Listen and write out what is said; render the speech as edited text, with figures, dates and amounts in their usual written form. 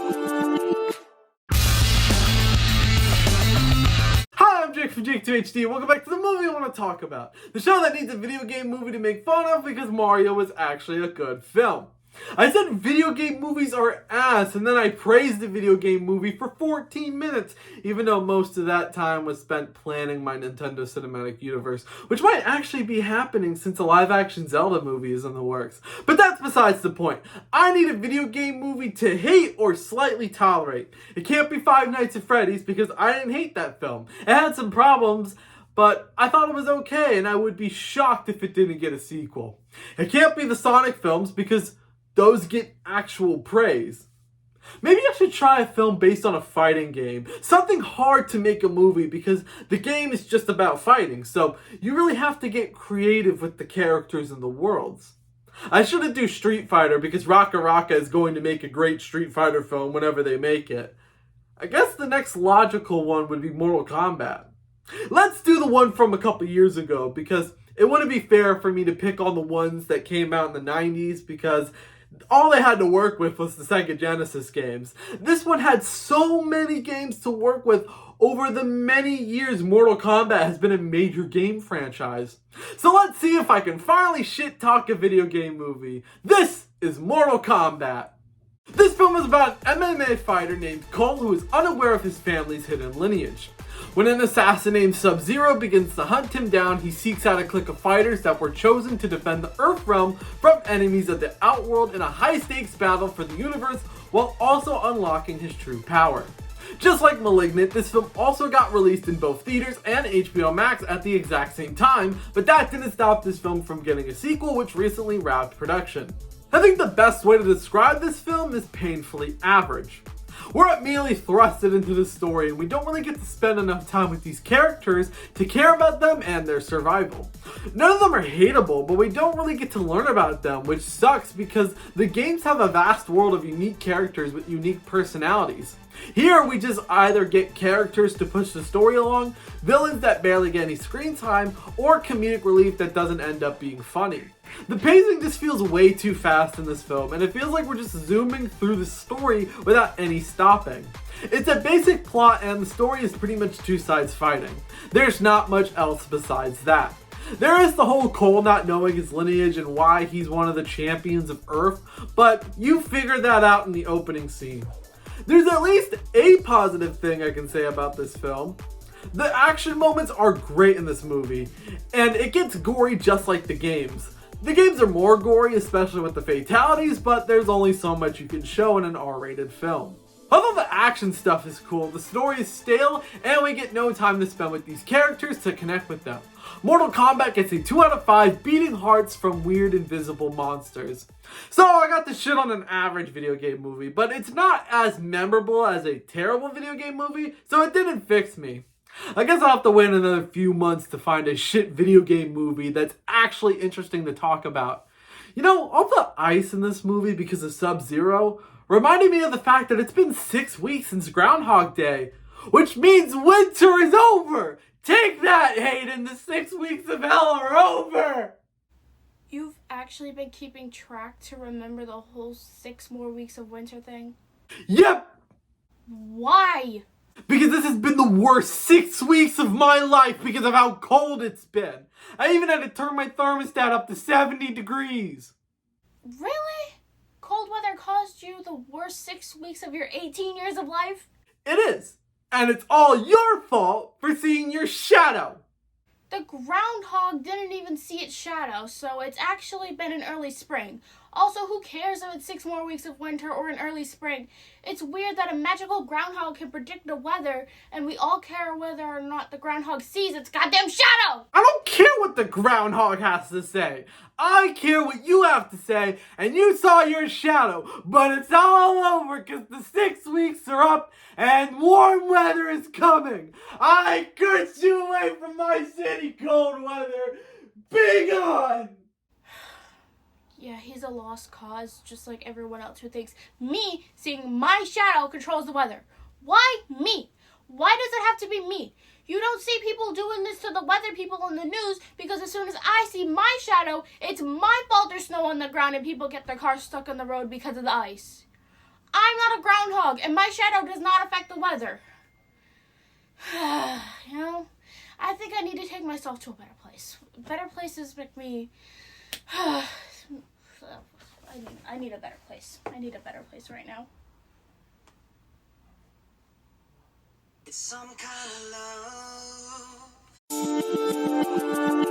Hi, I'm Jake from JacobTubeHD. Welcome back to the movie I want to talk about. The show that needs a video game movie to make fun of because Mario is actually a good film. I said video game movies are ass, and then I praised the video game movie for 14 minutes, even though most of that time was spent planning my Nintendo Cinematic Universe, which might actually be happening since a live-action Zelda movie is in the works. But that's besides the point. I need a video game movie to hate or slightly tolerate. It can't be Five Nights at Freddy's because I didn't hate that film. It had some problems, but I thought it was okay, and I would be shocked if it didn't get a sequel. It can't be the Sonic films because those get actual praise. Maybe I should try a film based on a fighting game. Something hard to make a movie because the game is just about fighting, so you really have to get creative with the characters and the worlds. I shouldn't do Street Fighter because Raka Raka is going to make a great Street Fighter film whenever they make it. I guess the next logical one would be Mortal Kombat. Let's do the one from a couple years ago because it wouldn't be fair for me to pick on the ones that came out in the 90s because all they had to work with was the Sega Genesis games. This one had so many games to work with. Over the many years Mortal Kombat has been a major game franchise. So let's see if I can finally shit talk a video game movie. This is Mortal Kombat. This film is about an MMA fighter named Cole who is unaware of his family's hidden lineage. When an assassin named Sub-Zero begins to hunt him down, he seeks out a clique of fighters that were chosen to defend the Earth realm from enemies of the Outworld in a high-stakes battle for the universe while also unlocking his true power. Just like Malignant, this film also got released in both theaters and HBO Max at the exact same time, but that didn't stop this film from getting a sequel which recently wrapped production. I think the best way to describe this film is painfully average. We're immediately thrusted into the story and we don't really get to spend enough time with these characters to care about them and their survival. None of them are hateable, but we don't really get to learn about them, which sucks because the games have a vast world of unique characters with unique personalities. Here we just either get characters to push the story along, villains that barely get any screen time, or comedic relief that doesn't end up being funny. The pacing just feels way too fast in this film, and it feels like we're just zooming through the story without any stopping. It's a basic plot and the story is pretty much two sides fighting. There's not much else besides that. There is the whole Cole not knowing his lineage and why he's one of the champions of Earth, but you figure that out in the opening scene. There's at least a positive thing I can say about this film. The action moments are great in this movie, and it gets gory just like the games. The games are more gory, especially with the fatalities, but there's only so much you can show in an R-rated film. Although the action stuff is cool, the story is stale, and we get no time to spend with these characters to connect with them. Mortal Kombat gets a 2 out of 5 beating hearts from weird invisible monsters. So I got the shit on an average video game movie, but it's not as memorable as a terrible video game movie, so it didn't fix me. I guess I'll have to wait another few months to find a shit video game movie that's actually interesting to talk about. You know, all the ice in this movie because of Sub-Zero reminded me of the fact that it's been 6 weeks since Groundhog Day, which means winter is over! Take that, Hayden! The 6 weeks of hell are over! You've actually been keeping track to remember the whole 6 more weeks of winter thing? Yep! Why? Because this has been the worst 6 weeks of my life because of how cold it's been. I even had to turn my thermostat up to 70 degrees. Really? Cold weather caused you the worst 6 weeks of your 18 years of life? It is. And it's all your fault for seeing your shadow. The groundhog didn't even see its shadow, so it's actually been an early spring. Also, who cares if it's 6 more weeks of winter or an early spring? It's weird that a magical groundhog can predict the weather, and we all care whether or not the groundhog sees its goddamn shadow! I don't care what the groundhog has to say. I care what you have to say, and you saw your shadow, but it's all over because the 6 weeks are up and warm weather is coming. I curse you away from my city, cold weather. Be gone! Yeah, he's a lost cause, just like everyone else who thinks me seeing my shadow controls the weather. Why me? Why does it have to be me? You don't see people doing this to the weather people on the news because as soon as I see my shadow, it's my fault there's snow on the ground and people get their cars stuck on the road because of the ice. I'm not a groundhog, and my shadow does not affect the weather. You know, I think I need to take myself to a better place. Better places make me... I need a better place. I need a better place right now. It's some kind of love.